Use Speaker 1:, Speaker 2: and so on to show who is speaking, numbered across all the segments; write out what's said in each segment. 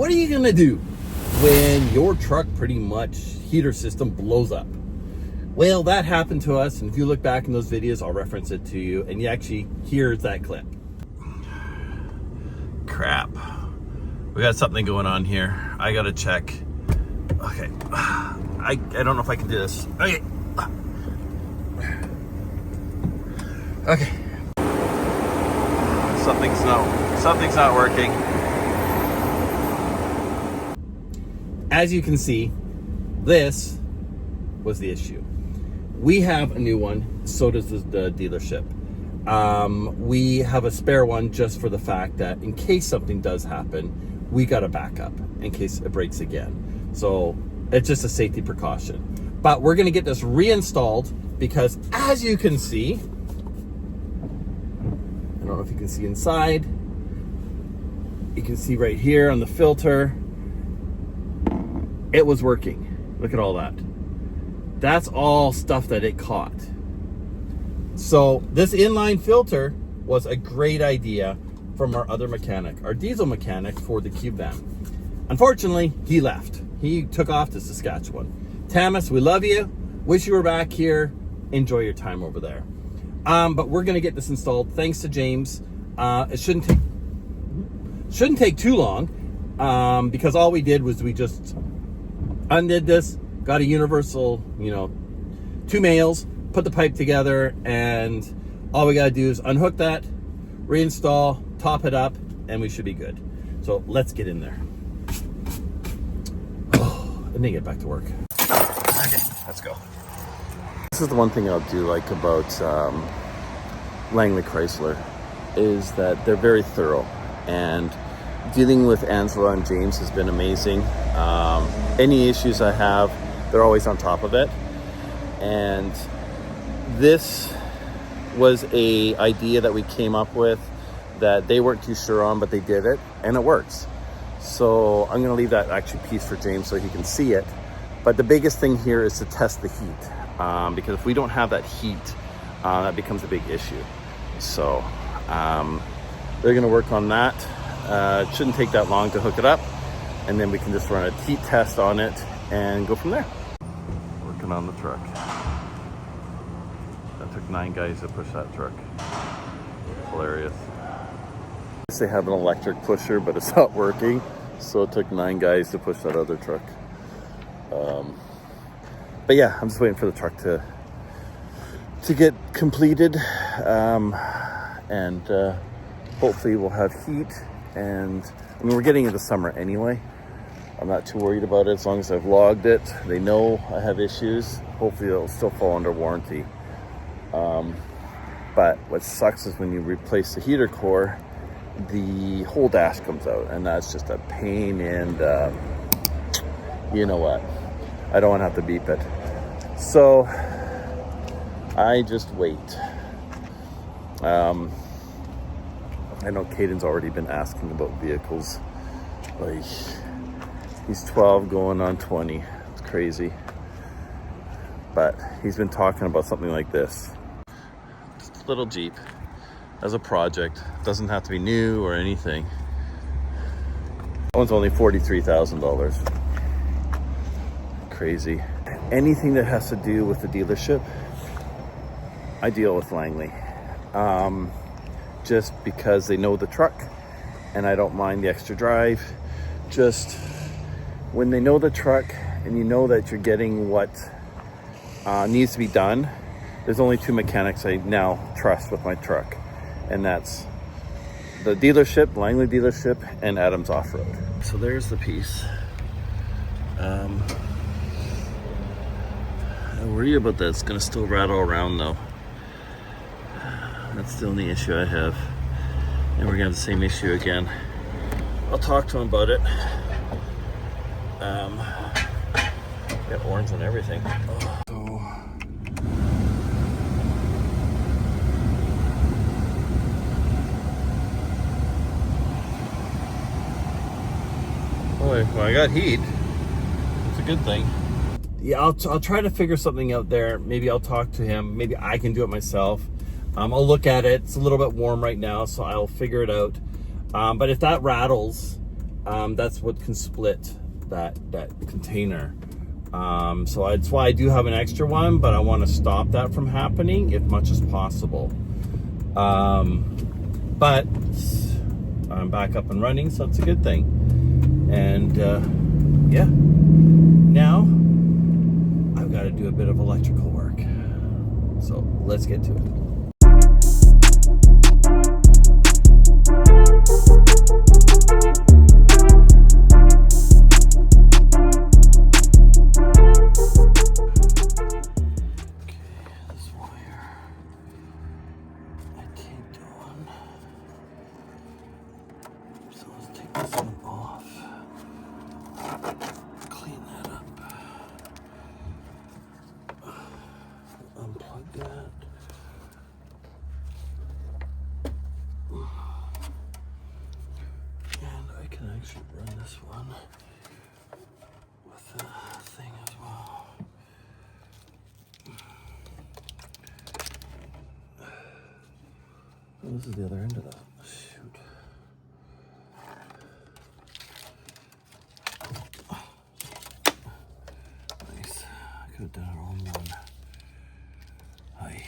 Speaker 1: What are you gonna do when your truck pretty much heater system blows up? Well, that happened to us, and if you look back in those videos, I'll reference it to you, and you actually hear that clip. Crap. We got something going on here. I gotta check. Okay. I don't know if I can do this. Okay. Okay. Something's not working. As you can see, this was the issue. We have a new one, so does the dealership. We have a spare one just for the fact that in case something does happen, we got a backup in case it breaks again. So it's just a safety precaution. But we're gonna get this reinstalled because as you can see, I don't know if you can see inside, you can see right here on the filter, it was working. Look at all that. That's all stuff that it caught. So this inline filter was a great idea from our other mechanic, our diesel mechanic for the cube van. Unfortunately, he left. He took off to Saskatchewan. Tamas, we love you. Wish you were back here. Enjoy your time over there. But we're gonna get this installed thanks to James. It shouldn't take too long because all we did was we just undid this, got a universal, 2 males, put the pipe together, and all we gotta do is unhook that, reinstall, top it up, and we should be good. So let's get in there. And then get back to work. Okay, let's go. This is the one thing I'll do like about Langley Chrysler is that they're very thorough, and dealing with Angela and James has been amazing. Any issues I have, they're always on top of it. And this was a idea that we came up with that they weren't too sure on, but they did it and it works. So I'm gonna leave that actually piece for James so he can see it. But the biggest thing here is to test the heat, because if we don't have that heat, that becomes a big issue. So they're gonna work on that. It shouldn't take that long to hook it up, and then we can just run a heat test on it and go from there. Working on the truck. That took 9 guys to push that truck. Hilarious. They have an electric pusher, but it's not working, so it took 9 guys to push that other truck. But yeah, I'm just waiting for the truck to get completed, and hopefully we'll have heat. And I mean, we're getting into summer anyway. I'm not too worried about it as long as I've logged it. They know I have issues. Hopefully it'll still fall under warranty. But what sucks is when you replace the heater core, the whole dash comes out, and that's just a pain. And you know what? I don't want to have to beep it. So I just wait. I know Caden's already been asking about vehicles. Like, he's 12 going on 20. It's crazy. But he's been talking about something like this. Just a little Jeep as a project. Doesn't have to be new or anything. That one's only $43,000. Crazy. Anything that has to do with the dealership, I deal with Langley. Just because they know the truck and I don't mind the extra drive. Just when they know the truck and you know that you're getting what needs to be done, there's only 2 mechanics I now trust with my truck, and that's the dealership, Langley dealership, and Adams Off-Road. So there's the piece. I worry about that. It's gonna still rattle around though. That's the only issue I have. And we're gonna have the same issue again. I'll talk to him about it. Got orange on everything. Well, I got heat. It's a good thing. Yeah, I'll try to figure something out there. Maybe I'll talk to him. Maybe I can do it myself. I'll look at it. It's a little bit warm right now, so I'll figure it out. But if that rattles, that's what can split that container. So that's why I do have an extra one, but I want to stop that from happening as much as possible. But I'm back up and running, so it's a good thing. And yeah, now I've got to do a bit of electrical work. So let's get to it. Run this one with the thing as well. Oh, this is the other end of that. Shoot. Nice. I could have done it all in one. Aye.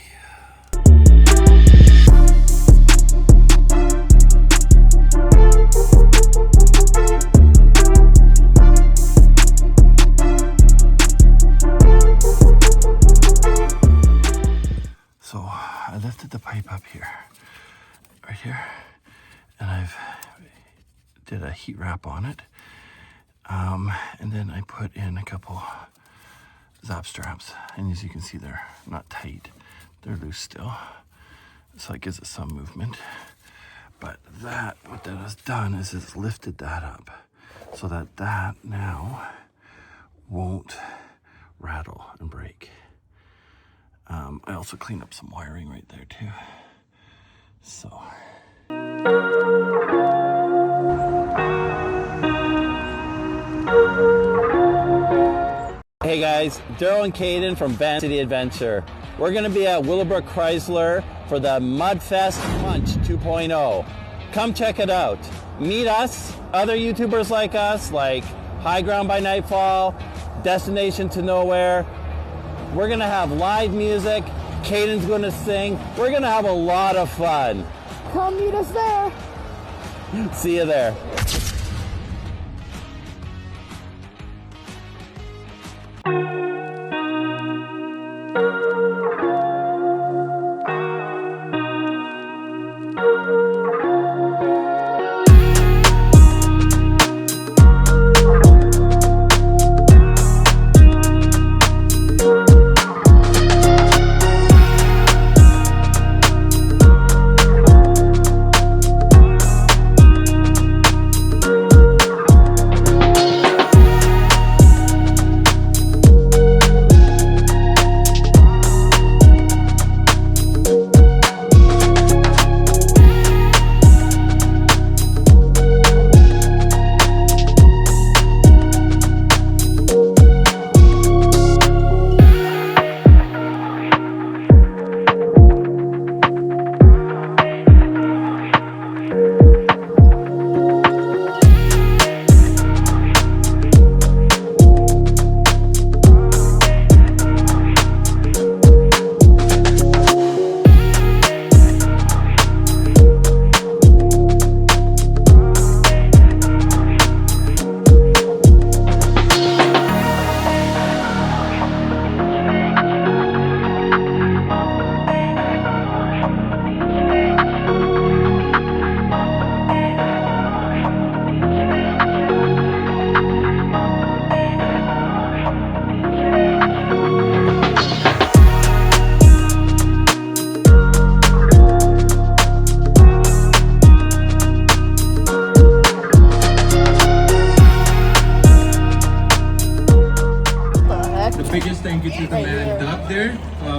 Speaker 1: I lifted the pipe up here, right here, and I've did a heat wrap on it, and then I put in a couple zap straps, and as you can see, they're not tight, they're loose still, so it gives it some movement. But what that has done is it's lifted that up so that now won't rattle and break. I also cleaned up some wiring right there too. So. Hey guys, Daryl and Caden from Vancity Adventure. We're gonna be at Willowbrook Chrysler for the Mudfest Punch 2.0. Come check it out. Meet us, other YouTubers like us, like Highground by Nightfall, Destination to Nowhere. We're gonna have live music, Caden's gonna sing. We're gonna have a lot of fun. Come meet us there. See you there.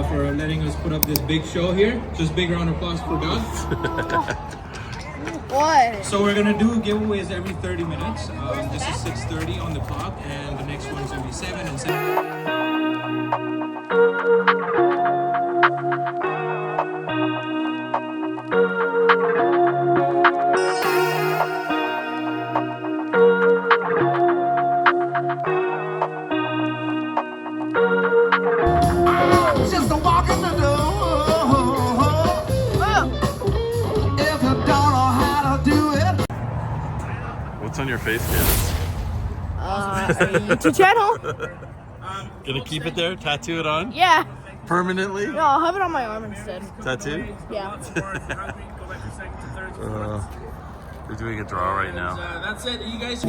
Speaker 2: For letting us put up this big show here. Just big round of applause for Doug.
Speaker 3: What?
Speaker 2: So we're gonna do giveaways every 30 minutes. This is 6:30 on the clock, and the next one's gonna be 7 and 7.
Speaker 1: What's on your face, Candace?
Speaker 3: YouTube channel.
Speaker 1: Gonna keep it there? Tattoo it on?
Speaker 3: Yeah.
Speaker 1: Permanently?
Speaker 3: No, I'll have it on my arm instead.
Speaker 1: Tattoo?
Speaker 3: Yeah.
Speaker 1: We're doing a draw right now.
Speaker 2: That's it. You guys.